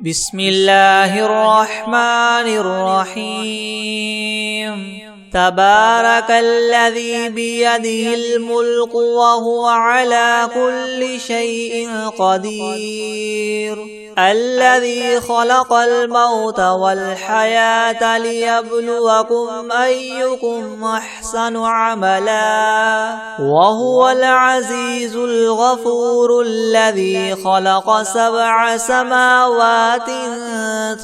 بسم الله الرحمن الرحيم تبارك الذي بيده الملك وهو على كل شيء قدير الذي خلق الموت والحياة ليبلوكم أيكم أحسن عملا وهو العزيز الغفور الذي خلق 7 سماوات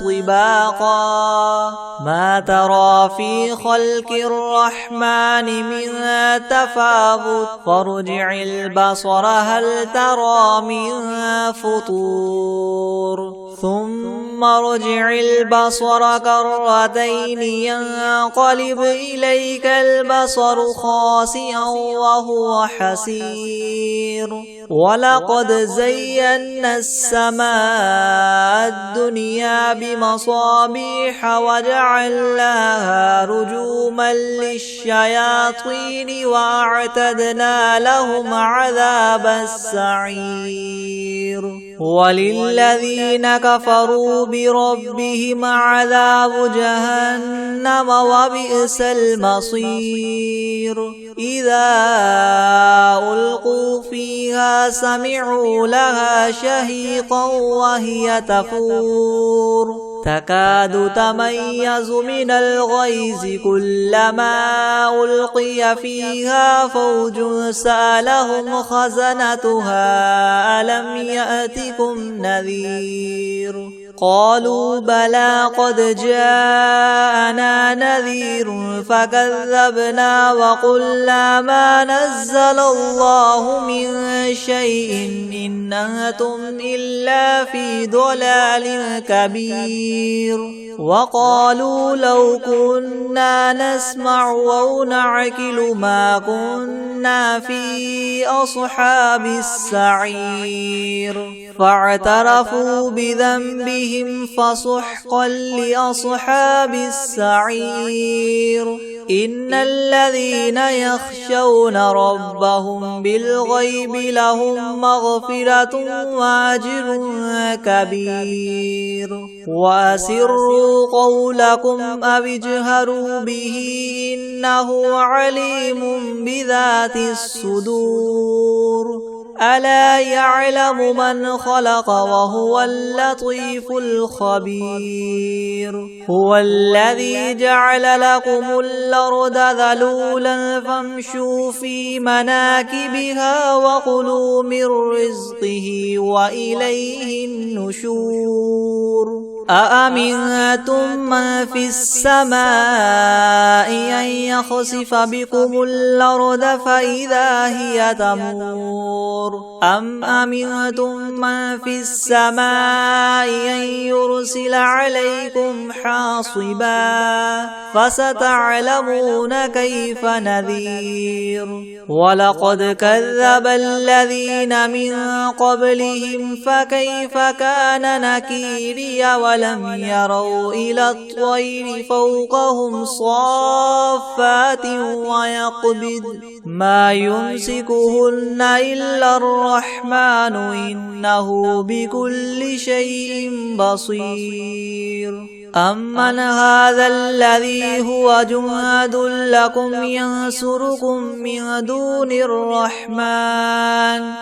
طباقا ما ترى في خلق الرحمن من تفاوت فارجع البصر هل ترى من فطور ثم ارجع البصر كرتين ينقلب إليك البصر خاسئا وهو حسير ولقد زينا السماء الدنيا بمصابيح وجعلناها رجوما للشياطين وأعتدنا لهم عذاب السعير وللذين كفروا بربهم عذاب جهنم وبئس المصير إذا ألقوا فيها سمعوا لها شهيقا وهي تفور تكاد تميز من الغيظ كلما ألقي فيها فوج سألهم خزنتها ألم يأتكم نذير قالوا بلى قد جاءنا نذير فكذبنا وقلنا ما نزل الله من شيء إن أنتم إلا في ضلال كبير وقالوا لو كنا نسمع أو نعقل ما كنا في أصحاب السعير فاعترفوا بذنبهم فسحقا لأصحاب السعير إن الذين يخشون ربهم بالغيب لهم مغفرة وأجر كبير وأسروا قولكم أو اجهروا به إنه عليم بذات الصدور ألا يعلم من خلق وهو اللطيف الخبير هو الذي جعل لكم الأرض ذلولا فامشوا في مناكبها وكلوا من رزقه وإليه النشور أأمنتم من في السماء أن يخسف بكم الأرض فإذا هي تمور أم أمنتم من في السماء أن يرسل عليكم حاصبا فستعلمون كيف نذير ولقد كذب الذين من قبلهم فكيف كان نكيري ولم يروا إلى الطير فوقهم صافات ويقبض ما يمسكهن إلا الرحمن إنه بكل شيء بصير أمن هذا الذي هو جند لكم ينصركم من دون الرحمن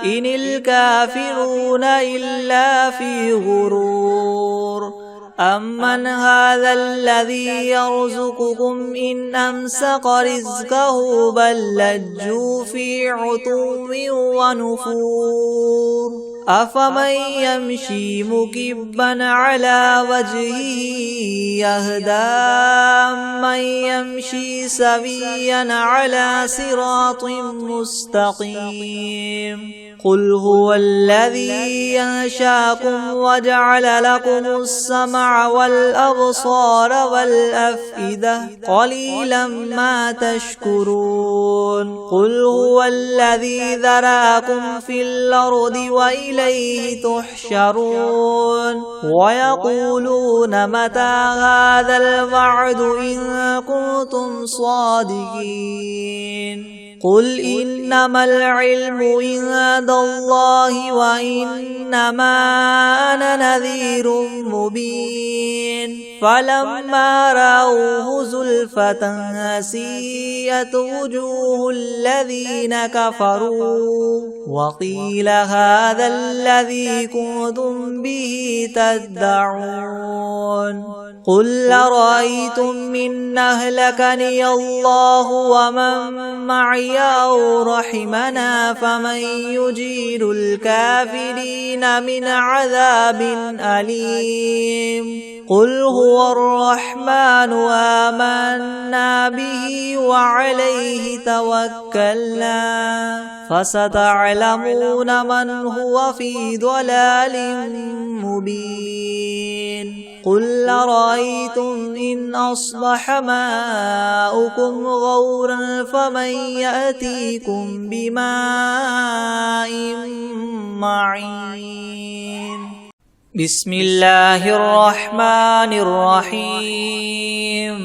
إن الكافرون إلا في غرور أمن هذا الذي يرزقكم إن أمسك رزقه بل لجوا في عتو ونفور أفمن يمشي مكبا على وجهه يهدى من يمشي سويا على صراط مستقيم قل هو الذي ينشاكم وجعل لكم السمع والأبصار والأفئدة قليلا ما تشكرون قل هو الذي ذراكم في الأرض وإليه تحشرون ويقولون متى هذا الوعد إن كنتم صادقين قل إنما العلم عند الله وإنما أنا نذير مبين فلما رأوه زلفة سيئت وجوه الذين كفروا وقيل هذا الذي كنتم به تدعون قل أرأيتم إن أهلكني الله ومن معي أو رحمنا فمن يجير الكافرين من عذاب أليم قل هو الرحمن آمنا به وعليه توكلنا فستعلمون من هو في ضلال مبين قل أرأيتم إن أصبح ماؤكم غورا فمن يأتيكم بماء معين بسم الله الرحمن الرحيم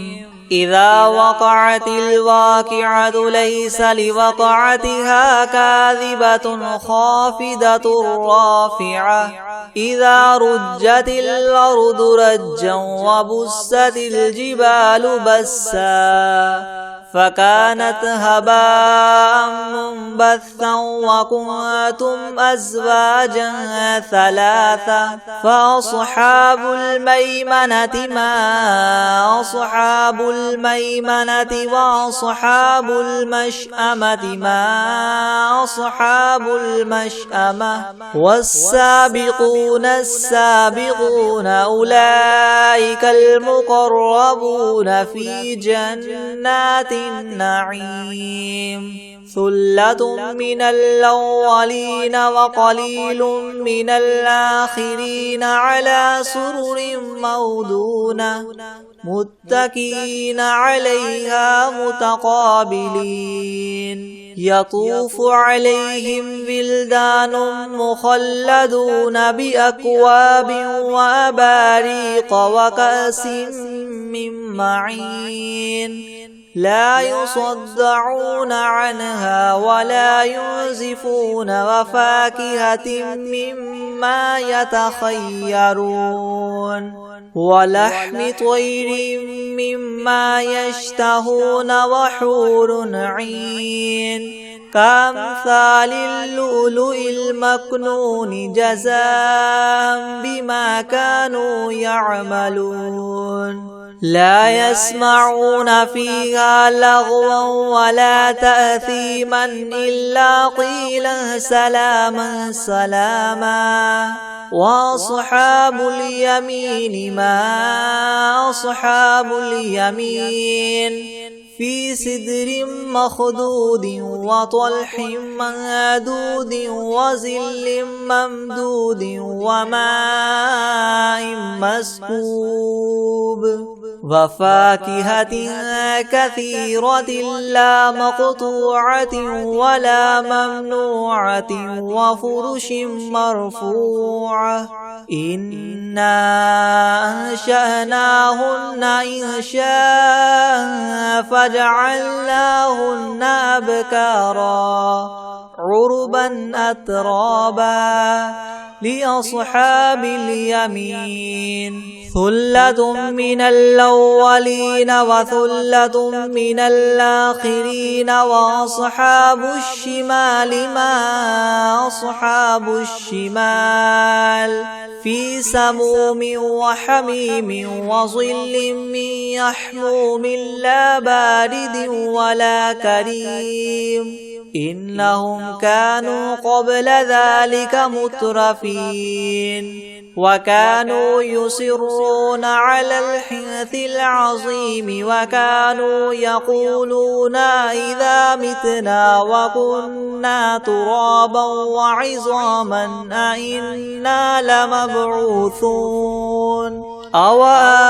إذا وقعت الواقعة ليس لوقعتها كاذبة خافضة رافعة إذا رجت الأرض رجا وبست الجبال بسا فكانت هباء منبثا وكنتم أزواجا ثلاثة فأصحاب الميمنة ما أصحاب الميمنة وأصحاب المشأمة ما أصحاب المشأمة والسابقون السابقون أولئك المقربون في جنات النعيم ثلة من الأولين وقليل من الآخرين على سرر موضونة متكئين عليها متقابلين يطوف عليهم ولدان مخلدون بأكواب وأباريق وكأس من معين لا يصدعون عنها ولا ينزفون وفاكهة مما يتخيرون ولحم طير مما يشتهون وحور عين كأمثال اللؤلؤ المكنون جزاء بما كانوا يعملون لا يسمعون فيها لغوا ولا تأثيما إلا قيلا سلاما سلاما وأصحاب اليمين ما أصحاب اليمين في سدر مخضود وطلح منضود وظل ممدود وماء مسكوب وفاكهة كثيرة لا مقطوعة ولا ممنوعة وفرش مرفوعة إنا أنشأناهن إنشاء فجعلناهن أبكارا عربا أترابا لأصحاب اليمين ثلة من الأولين وثلة من الآخرين وأصحاب الشمال ما أصحاب الشمال في سموم وحميم وظل من يحموم لا بارد ولا كريم إنهم كانوا قبل ذلك مترفين وكانوا يصرون على الحنث العظيم وكانوا يقولون إذا متنا وكنا ترابا وعظاما أئنا لمبعوثون أو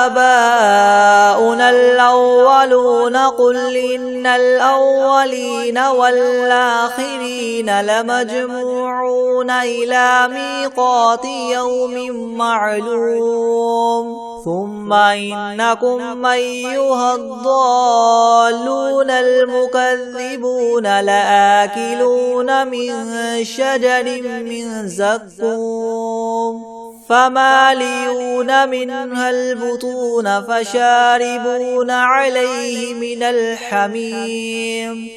آباؤنا الأولون الأولون قل إن الأولين والآخرين لمجموعون إلى ميقات يوم معلوم ثم إنكم أيها الضالون المكذبون لآكلون من شجر من زقوم فمالئون منها البطون فشاربون عليه من الحميم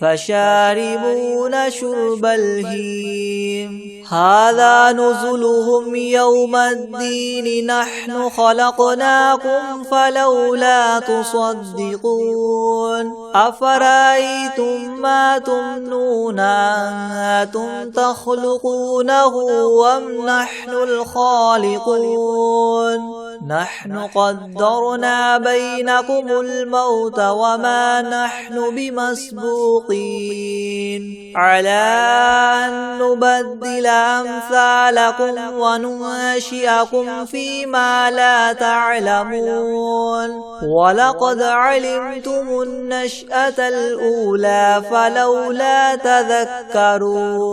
فشاربون شرب الهيم هذا نزلهم يوم الدين نحن خلقناكم فلولا تصدقون أفرأيتم ما تمنون أنتم تخلقونه أم نحن الخالقون نحن قدرنا بينكم الموت وما نحن بمسبوقين على أن نبدل أمثالكم وننشئكم فيما لا تعلمون ولقد علمتم النشأة الأولى فلولا تذكرون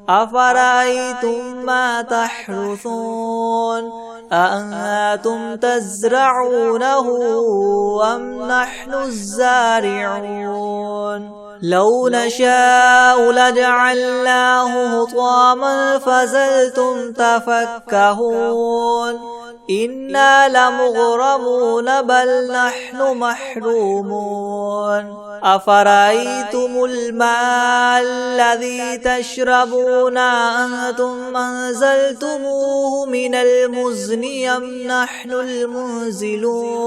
أفرأيتم ما تحرثون أأنتم تزرعونه أم نحن الزارعون لو نشاء لجعلناه حطاما فظلتم تفكهون إنا لمغرمون بل نحن محرومون أفرأيتم الماء الذي تشربون أنتم أنزلتموه من المزن أم نحن المنزلون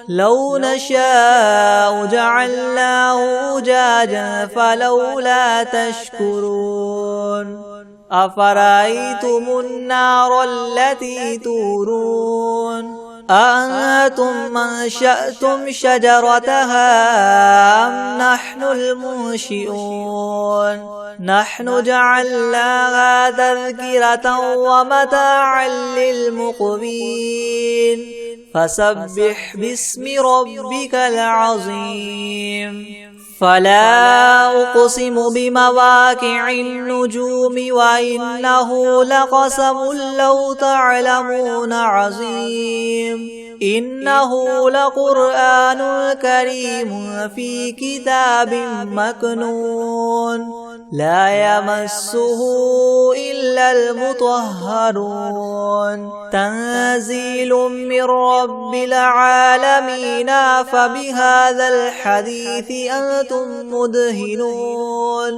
لو نشاء جعلناه أجاجا فلولا تشكرون أفرأيتم النار التي تورون أأنتم أنشأتم شجرتها أم نحن المنشئون نحن جعلناها تذكرة ومتاعا للمقوين فسبح باسم ربك العظيم فلا أقسم بمواقع النجوم وإنه لقسم لو تعلمون عظيم إنه لقرآن كريم في كتاب مكنون لا يمسه إلا المطهرون تنزيل من رب العالمين فبهذا الحديث أنتم مدهنون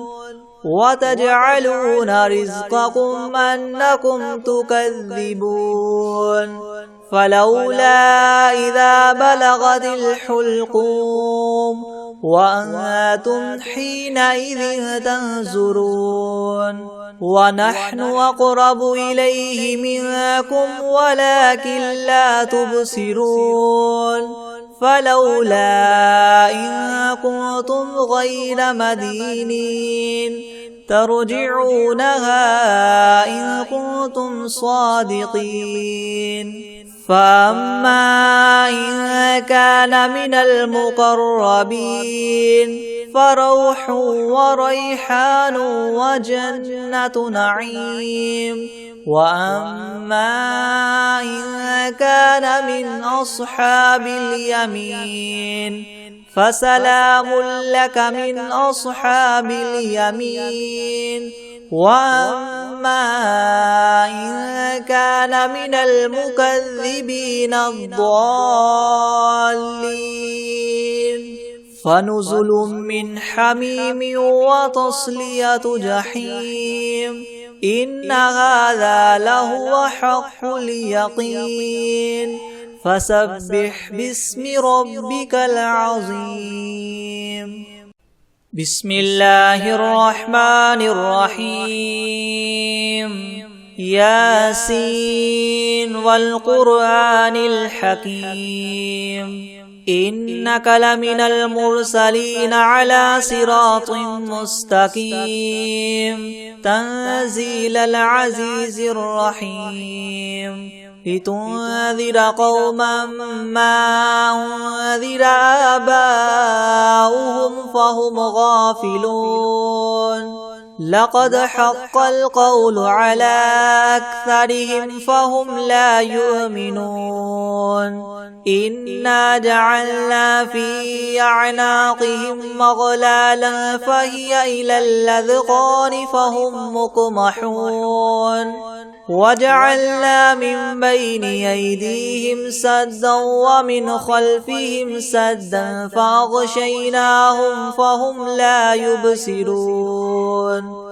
وتجعلون رزقكم أنكم تكذبون فلولا إذا بلغت الحلقوم وأنتم حينئذ تنظرون ونحن أقرب إليه منكم ولكن لا تبصرون فلولا إن كنتم غير مدينين ترجعونها إن كنتم صادقين فأما إن كان من المقربين فروح وريحان وجنة نعيم وأما إن كان من أصحاب اليمين فسلام لك من أصحاب اليمين وأما إن كان من المكذبين الضالين فنزل من حميم وتصلية جحيم إن هذا لهو حق اليقين فسبح باسم ربك العظيم بسم الله الرحمن الرحيم ياسين والقرآن الحكيم إنك لمن المرسلين على صراط مستقيم تنزيل العزيز الرحيم لتنذر قوما ما أنذر آباؤهم فهم غافلون لقد حق القول على أكثرهم فهم لا يؤمنون إنا جعلنا في أعناقهم مغلالا فهي إلى الأذقان فهم مقمحون وجعلنا من بين أيديهم سدا ومن خلفهم سدا فأغشيناهم فهم لا يبصرون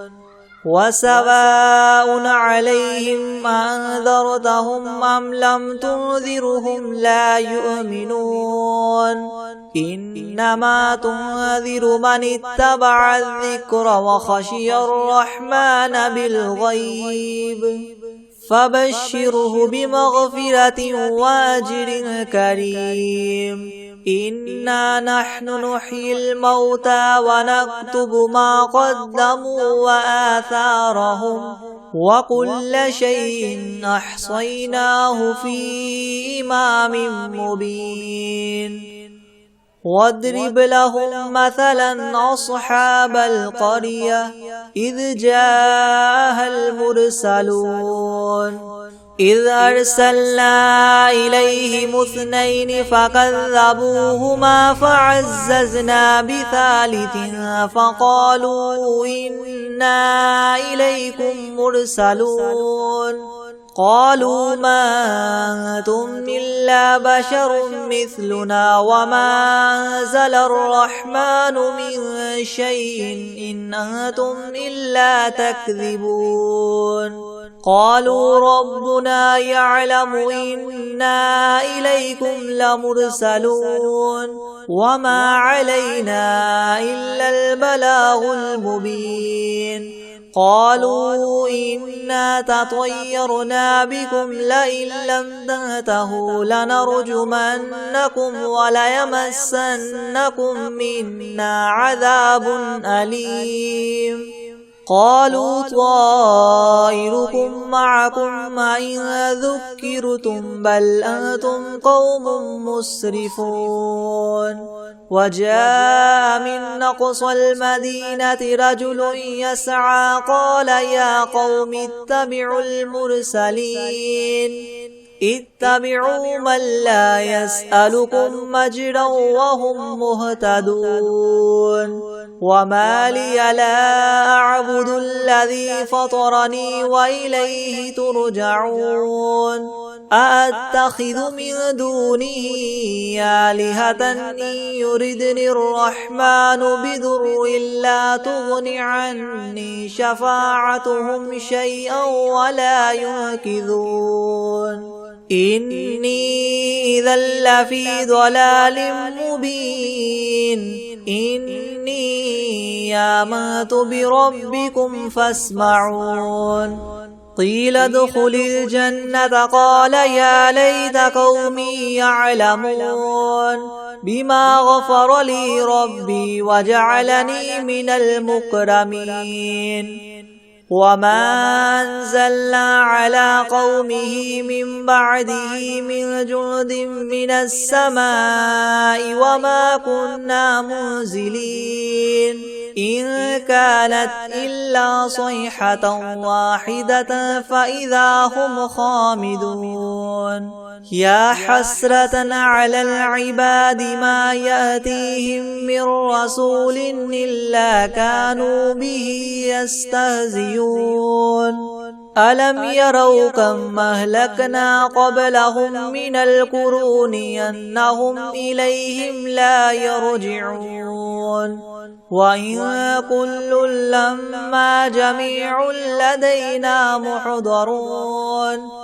وسواء عليهم أنذرتهم أم لم تنذرهم لا يؤمنون إنما تنذر من اتبع الذكر وخشي الرحمن بالغيب فبشره بمغفرة وأجر كريم إنا نحن نحيي الموتى ونكتب ما قدموا وآثارهم وكل شيء أحصيناه في إمام مبين واضرب لهم مثلا أصحاب القرية إذ جاءها المرسلون إذ أرسلنا إليهم 2 فكذبوهما فعززنا بثالث فقالوا إنا إليكم مرسلون قالوا ما أنتم إلا بشر مثلنا وما أنزل الرحمن من شيء إن أنتم إلا تكذبون قالوا ربنا يعلم إنا إليكم لمرسلون وما علينا إلا البلاغ المبين قالوا إنا تطيرنا بكم لئن لم تنتهوا لنرجمنكم وليمسنكم منا عذاب أليم قالوا طائركم معكم إن ذكرتم بل أنتم قوم مسرفون وجاء من أقصى المدينة رجل يسعى قال يا قوم اتبعوا المرسلين اتبعوا من لا يسألكم مجرا وهم مهتدون وما لي لا أعبد الذي فطرني وإليه ترجعون أأتخذ من دونه آلهة إن يردني الرحمن بضر لا تغن عني شفاعتهم شيئا ولا ينقذون إني إذا لفي ضلال مبين إني آمنت بربكم فاسمعون قيل ادخل الجنة قال يا ليت قومي يعلمون بما غفر لي ربي وجعلني من المكرمين وما أنزلنا على قومه من بعده من جند من السماء وما كنا منزلين إن كانت إلا صيحة واحدة فإذا هم خامدون يا حسرة على العباد ما يأتيهم من رسول إلا كانوا به يستهزئون ألم يروا كم أهلكنا قبلهم من القرون أنهم إليهم لا يرجعون وإن كل لما جميع لدينا محضرون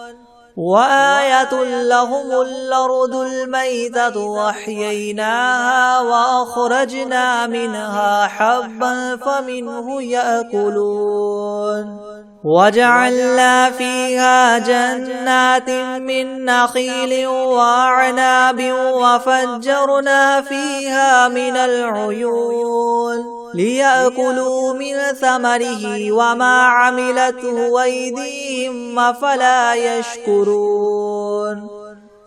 وآية لهم الأرض الميتة وأحييناها وأخرجنا منها حبا فمنه يأكلون وجعلنا فيها جنات من نخيل وأعناب وفجرنا فيها من العيون ليأكلوا من ثمره وما عملته أيديهم أفلا يشكرون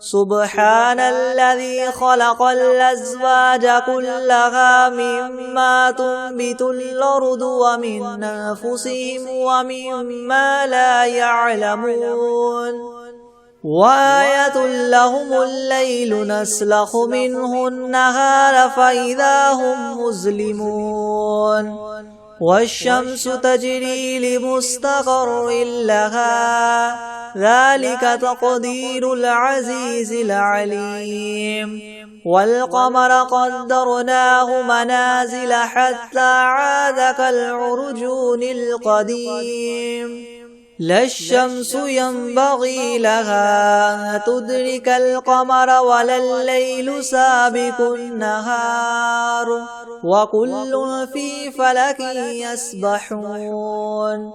سبحان الذي خلق الأزواج كلها مما تنبت الأرض ومن أنفسهم ومما لا يعلمون وآية لهم الليل نسلخ منه النهار فإذا هم مظلمون والشمس تجري لمستقر لها ذلك تقدير العزيز العليم والقمر قدرناه منازل حتى عاد كالعرجون القديم لا الشمس ينبغي لها أن تدرك القمر ولا الليل سابق النهار وكل في فلك يسبحون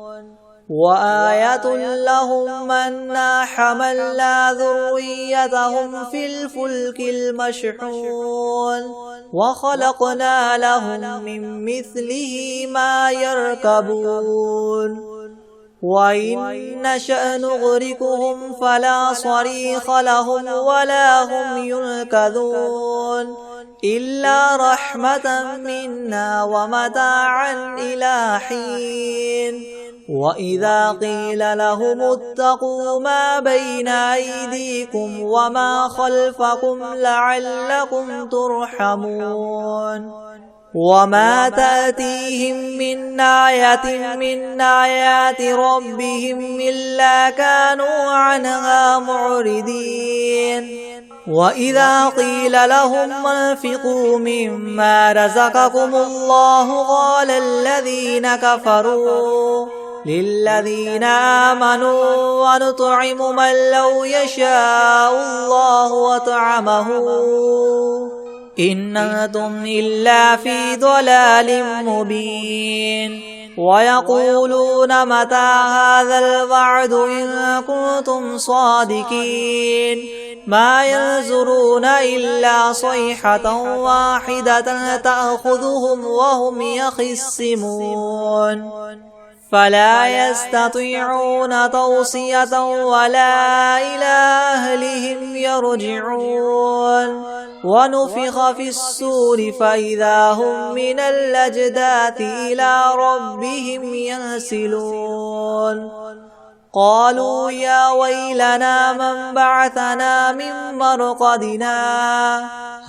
وآية لهم أنا حملنا ذريتهم في الفلك المشحون وخلقنا لهم من مثله ما يركبون وإن نشأ نغرقهم فلا صريخ لهم ولا هم ينقذون إلا رحمة منا ومتاعا إلى حين وإذا قيل لهم اتقوا ما بين أيديكم وما خلفكم لعلكم ترحمون وما تأتيهم من آية من آيات ربهم إلا كانوا عنها معرضين وإذا قيل لهم انفقوا مما رزقكم الله قال الذين كفروا للذين آمنوا ونطعم من لو يشاء الله وطعمه إن أنتم إلا في ضلال مبين ويقولون متى هذا الوعد إن كنتم صادقين ما ينظرون إلا صيحة واحدة تأخذهم وهم يخصمون فلا يستطيعون توصية ولا إلى أهلهم يرجعون ونفخ في الصور فإذا هم من الأجداث إلى ربهم ينسلون قالوا يا ويلنا من بعثنا من مرقدنا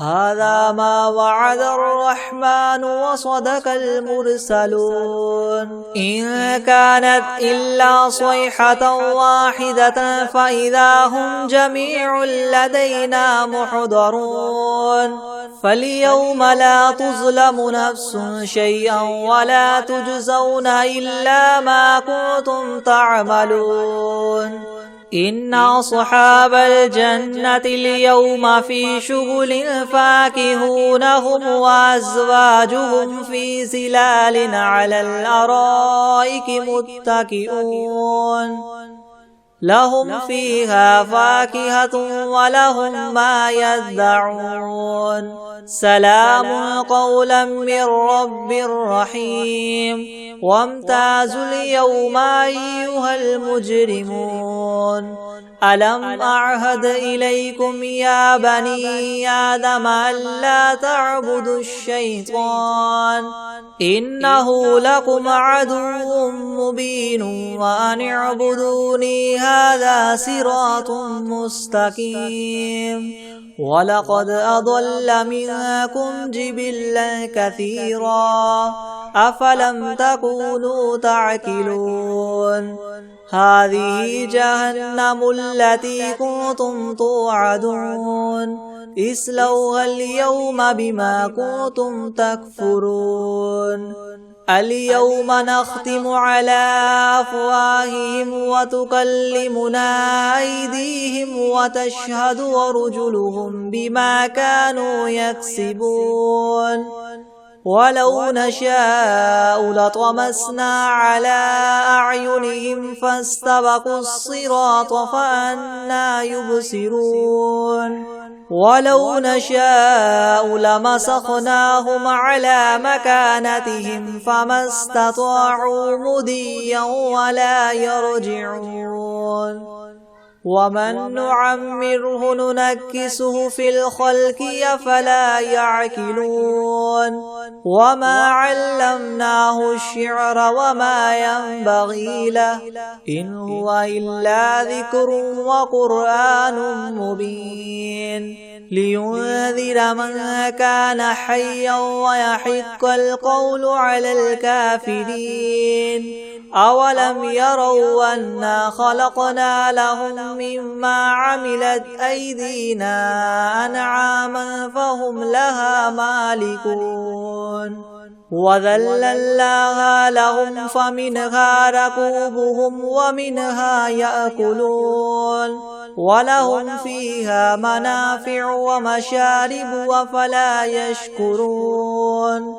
هذا ما وعد الرحمن وصدق المرسلون إن كانت إلا صيحة واحدة فإذا هم جميع لدينا محضرون فاليوم لا تظلم نفس شيئا ولا تجزون إلا ما كنتم تعملون إن أصحاب الجنة اليوم في شغل فاكهون هم وأزواجهم في ظلال على الأرائك متكئون لهم فيها فاكهة ولهم ما يدعون سلام قولا من رب رحيم وامتازوا اليوم أيها المجرمون ألم أعهد إليكم يا بني آدم ألا تعبدوا الشيطان إنه لكم عدو مبين وأن اعبدوني هذا صراط مستقيم ولقد أضل منكم جبلا كثيرا أفلم تكونوا تعقلون هذه جهنم التي كنتم توعدون اصلوها اليوم بما كنتم تكفرون اليوم نختم على أفواههم وتكلمنا أيديهم وتشهد أرجلهم بما كانوا يكسبون ولو نشاء لطمسنا على أعينهم فاستبقوا الصراط فأنى يبصرون ولو نشاء لمسخناهم على مكانتهم فما استطاعوا مضيا ولا يرجعون ومن نعمره ننكسه في الخلق أفلا يعقلون وما علمناه الشعر وما ينبغي له إن هو إلا ذكر وقرآن مبين لينذر من كان حيا ويحق القول على الكافرين أولم يروا أنا خلقنا لهم مما عملت أيدينا أنعاما فهم لها مالكون وذللناها لهم فمنها ركوبهم ومنها يأكلون ولهم فيها منافع ومشارب أفلا يشكرون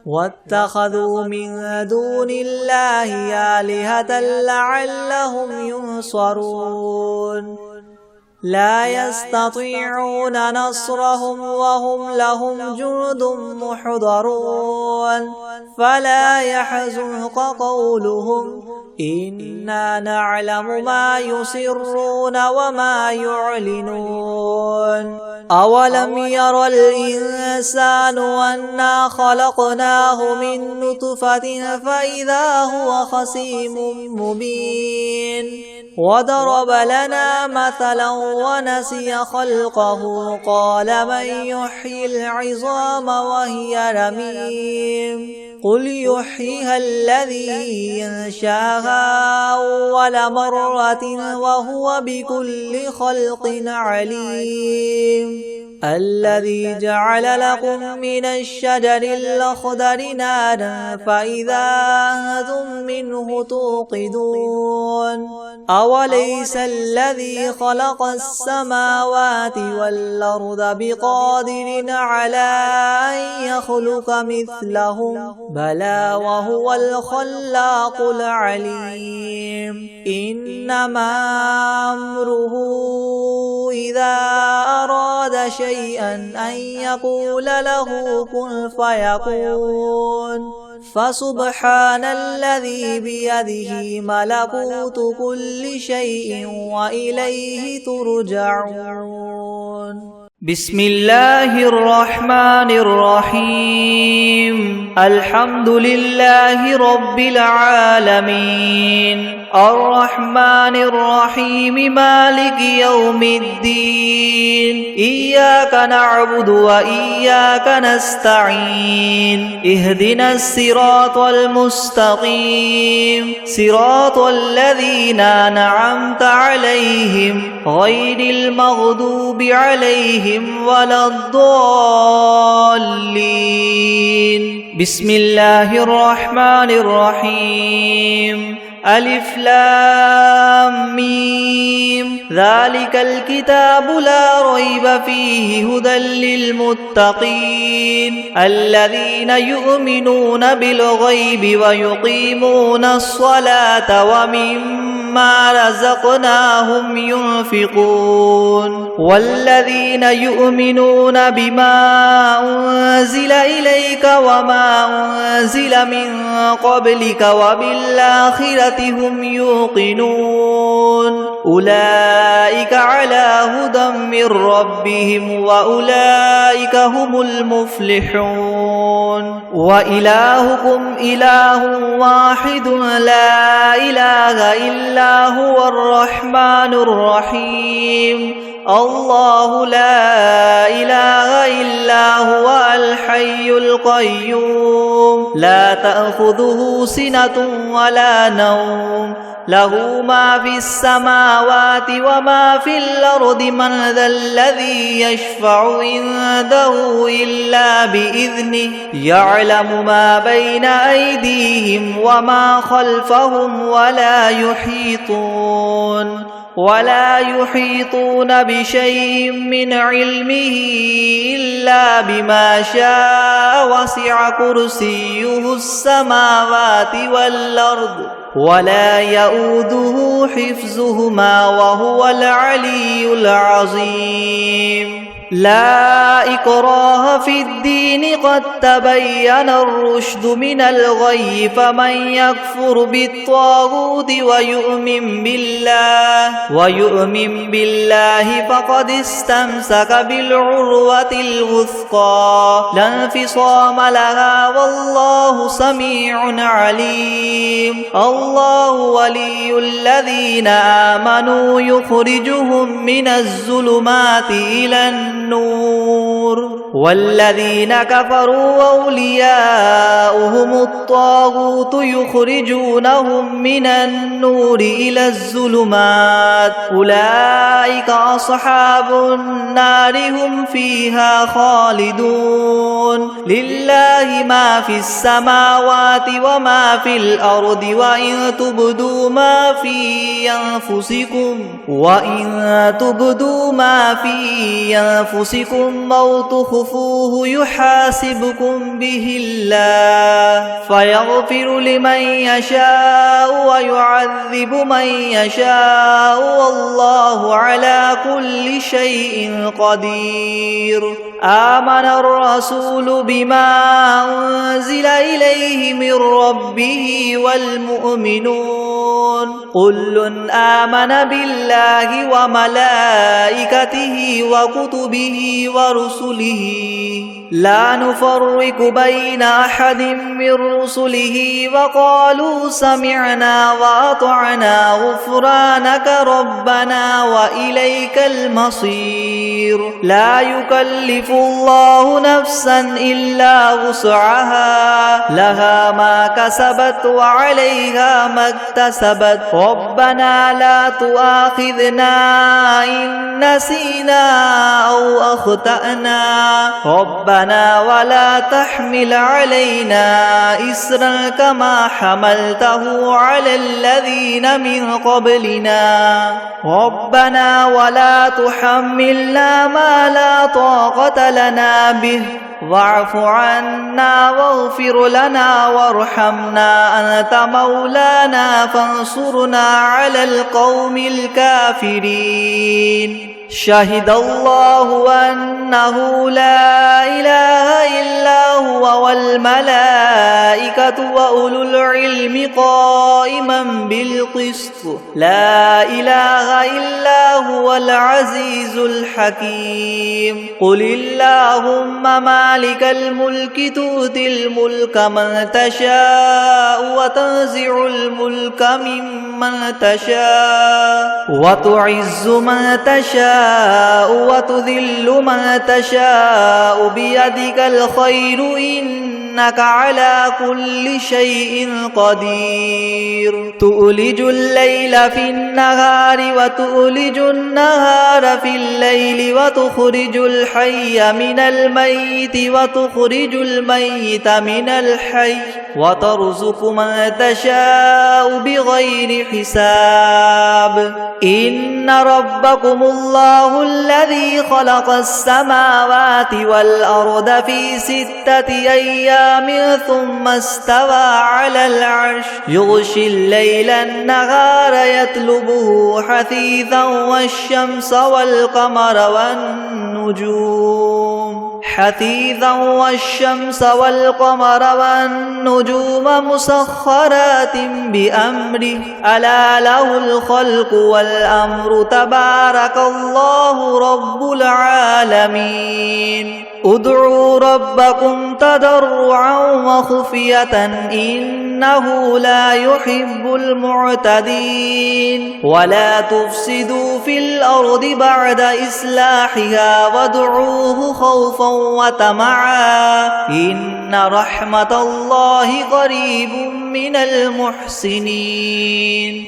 واتخذوا من دون الله آلهة لعلهم ينصرون لا يستطيعون نصرهم وهم لهم جند محضرون فلا يحزنك قولهم إنا نعلم ما يسرون وما يعلنون أولم ير الإنسان أنا خلقناه من نطفة فإذا هو خصيم مبين وضرب لنا مثلا ونسي خلقه قال من يحيي العظام وهي رميم قل يحييها الذي ينشاها أول مرة وهو بكل خلق عليم الذي جعل لكم من الشجر الأخضر نارا فإذا أنتم منه توقدون أوليس الذي خلق السماوات والأرض بقادر على أن يخلق مثلهم بلى وهو الخلاق العليم إنما أمره إذا أراد شيئا أن يقول له كن فيكون فسبحان الذي بيده ملكوت كل شيء وإليه ترجعون بسم الله الرحمن الرحيم الحمد لله رب العالمين الرحمن الرحيم مالك يوم الدين إياك نعبد وإياك نستعين اهدنا الصراط المستقيم صراط الذين أنعمت عليهم غير المغضوب عليهم ولا الضالين بسم الله الرحمن الرحيم ألف لام ميم ذلك الكتاب لا ريب فيه هدى للمتقين الذين يؤمنون بالغيب ويقيمون الصلاة ومما رزقناهم ينفقون والذين يؤمنون بما أنزل إليك وما أنزل من قبلك وبالآخرة هم يوقنون أولئك على هدى من ربهم وأولئك هم المفلحون وإلهكم إله واحد لا إله إلا هو الرحمن الرحيم الله لا إله إلا هو الحي القيوم لا تأخذه سنة ولا نوم له ما في السماوات وما في الأرض من ذا الذي يشفع عنده إلا بإذنه يعلم ما بين أيديهم وما خلفهم ولا يحيطون بشيء من علمه إلا بما شاء وسع كرسيه السماوات والأرض ولا يؤوده حفظهما وهو العلي العظيم لا إكراه في الدين قد تبين الرشد من الغي فمن يكفر بالطاغوت ويؤمن بالله فقد استمسك بالعروة الوثقى لا انفصام لها والله سميع عليم الله ولي الذين آمنوا يخرجهم من الظلمات إلى النور والذين كفروا أولياؤهم الطاغوت يخرجونهم من النور إلى الظلمات أولئك أصحاب النار هم فيها خالدون لله ما في السماوات وما في الأرض وإن تبدوا ما في أنفسكم أو تخفوه يحاسبكم به الله فيغفر لمن يشاء ويعذب من يشاء والله على كل شيء قدير آمن الرسول بما أنزل إليه من ربه والمؤمنون كل آمن بالله وملائكته وكتبه ورسله لا نفرق بين أحد من رسله وقالوا سمعنا وأطعنا غفرانك ربنا وإليك المصير لا يكلف الله نفسا إلا وسعها لها ما كسبت وعليها ما اكتسبت ربنا لا تؤاخذنا إن نسينا أو أخطأنا ربنا ولا تحمل علينا إسرا كما حملته على الذين من قبلنا ربنا ولا تحملنا ما لا طاقة لنا به واعف عنا واغفر لنا وارحمنا أنت مولانا فانصرنا على القوم الكافرين شهد الله أنه لا إله إلا هو والملائكة وأولو العلم قائما بالقسط لا إله إلا هو العزيز الحكيم قل اللهم مالك الملك تؤتي الملك من تشاء وتنزع الملك ممن تشاء وتعز من تشاء وتذل من تشاء بيدك الخير إنك على كل شيء قدير تؤلج الليل في النهار وتؤلج النهار في الليل وتخرج الحي من الميت وتخرج الميت من الحي وترزق من تشاء بغير حساب إن ربكم الله الذي خلق السماوات والأرض في 6 أيام ثم استوى على العرش يغشي الليل النهار يطلبه حثيثا والشمس والقمر والنجوم مسخرات بأمره ألا له الخلق والأمر تبارك الله رب العالمين ادعوا ربكم تضرعا وخفية إنه لا يحب المعتدين ولا تفسدوا في الأرض بعد إصلاحها وادعوه خوفا وطمعا إن رحمة الله قريب من المحسنين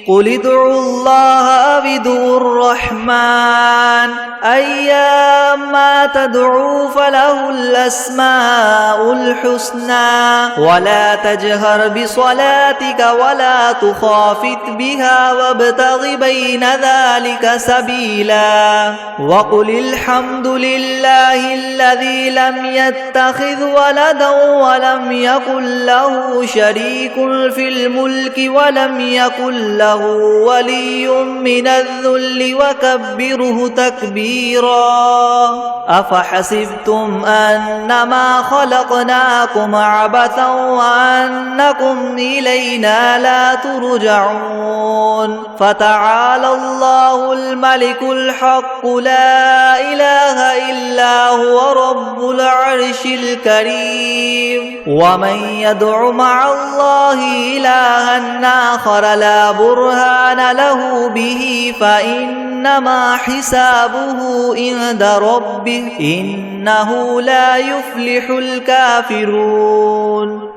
قل ادعوا الله أو ادعوا الرحمن أيما تدعوا فله الأسماء الحسنى ولا تجهر بصلاتك ولا تخافت بها وابتغ بين ذلك سبيلا وقل الحمد لله الذي لم يتخذ ولدا ولم يكن له شريك في الملك ولم يكن له ولي من الذل وكبره تكبيرا أفحسبتم أنما خلقناكم عبثا وأنكم إلينا لا ترجعون فتعالى الله الملك الحق لا إله إلا هو رب العرش الكريم ومن يدع مع الله إلها آخر لا برهان له به فإنما حسابه عند ربه إنه لا يفلح الكافرون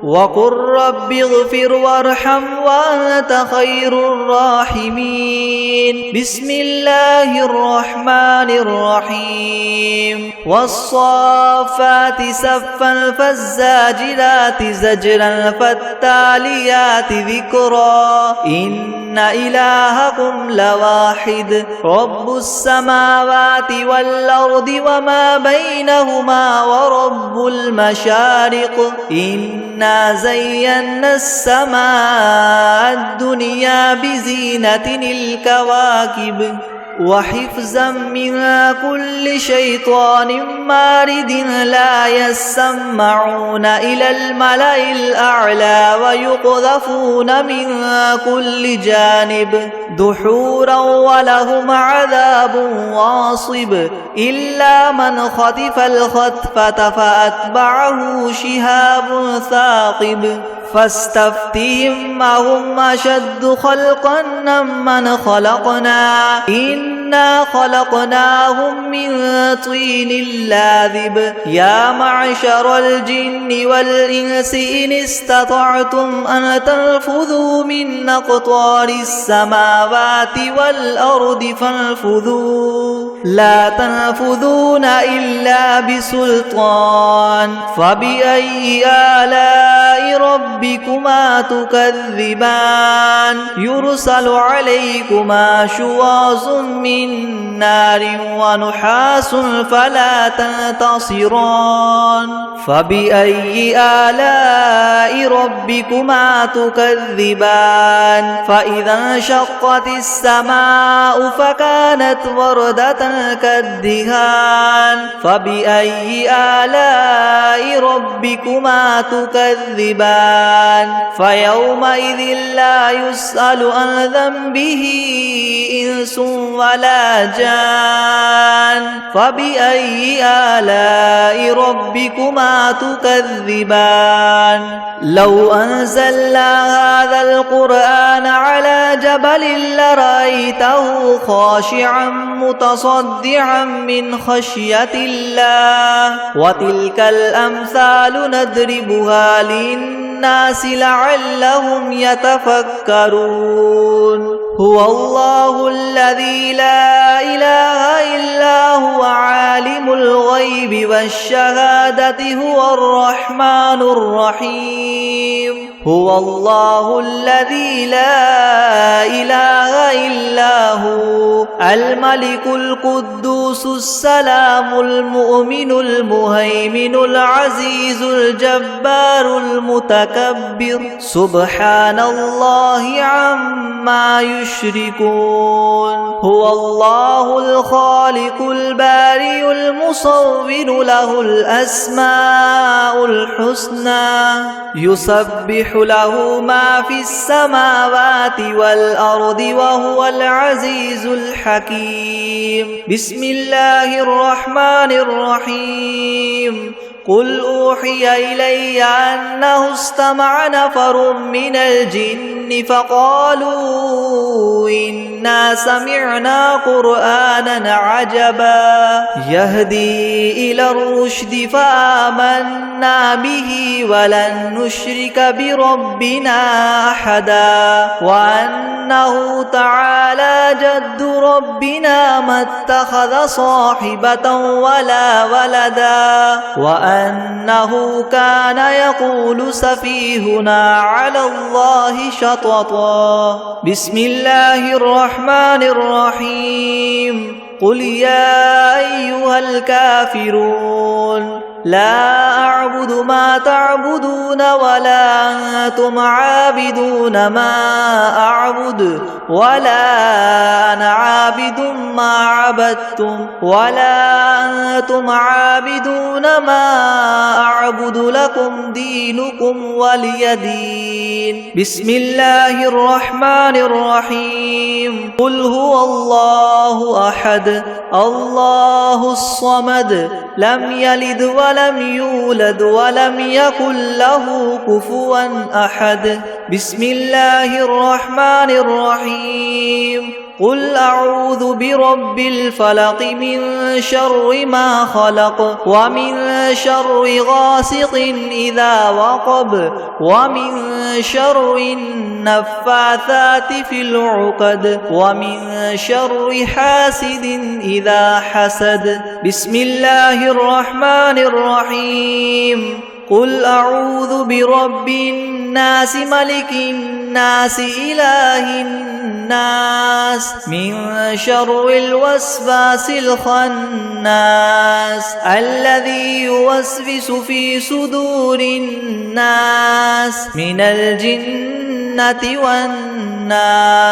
وقل رب اغفر وارحم وأنت خير الراحمين بسم الله الرحمن الرحيم والصافات صفا فالزاجرات زجرا فالتاليات ذكرا إن إلهكم لواحد رب السماوات والأرض وما بينهما ورب المشارق إنا زينا السماء الدنيا بزينة الكواكب وحفظا من كل شيطان مارد لا يسمعون إلى الملأ الأعلى ويقذفون من كل جانب دحورا ولهم عذاب واصب إلا من خطف الخطفة فأتبعه شهاب ثاقب فاستفتهم أهم أشد خلقا ممن خلقنا إنا خلقناهم من طين لاذب يا معشر الجن والإنس إن استطعتم أن تنفذوا من أقطار السماوات والأرض فانفذوا لا تنفذون إلا بسلطان فبأي آلاء ربكما تكذبان يرسل عليكما شواظ من نار ونحاس فلا تنتصران فبأي آلاء ربكما تكذبان فإذا انشقت السماء فكانت وردة كالدهان فبأي آلاء ربكما تكذبان فيومئذ لا يسأل عن ذنبه إنس ولا جان فبأي آلاء ربكما تكذبان لو أنزلنا هذا القرآن على جبل لرأيته خاشعا متصدعا من خشية الله وتلك الأمثال نضربها للناس لعلهم يتفكرون هو الله الذي لا إله إلا هو عالم الغيب والشهادة هو الرحمن الرحيم هو الله الذي لا إله إلا هو الملك القدوس السلام المؤمن المهيمن العزيز الجبار المتكبر سبحان الله عما يشركون هو الله الخالق البارئ المصور له الأسماء الحسنى يسبح له ما في السماوات والأرض وهو العزيز الحكيم بسم الله الرحمن الرحيم قل أوحي إلي أنه استمع نفر من الجن فقالوا إنا سمعنا قرآنا عجبا يهدي إلى الرشد فآمنا به ولن نشرك بربنا أحدا وأنه تعالى جد ربنا ما اتخذ صاحبة ولا ولدا وأنه كان يقول سفيهنا على الله شططا بسم الله الرحمن الرحيم قل يا أيها الكافرون لا أعبد أعبد ما تعبدون ولا أنتم عابدون ما أعبد ولا أنا عابد ما عبدتم ولا أنتم عابدون ما أعبد لكم دينكم ولي دين. بسم الله الرحمن الرحيم. قل هو الله أحد الله الصمد لم يلد ولم يولد ولم يكن له كفوا أحد. بسم الله الرحمن الرحيم. قل أعوذ برب الفلق من شر ما خلق ومن شر غاسق إذا وقب ومن شر النفاثات في العقد ومن شر حاسد إذا حسد. بسم الله الرحمن الرحيم. قل أعوذ برب الناس ملك الناس إله الناس من شر الوسواس الخناس الذي يوسوس في صدور الناس من الجنة والناس.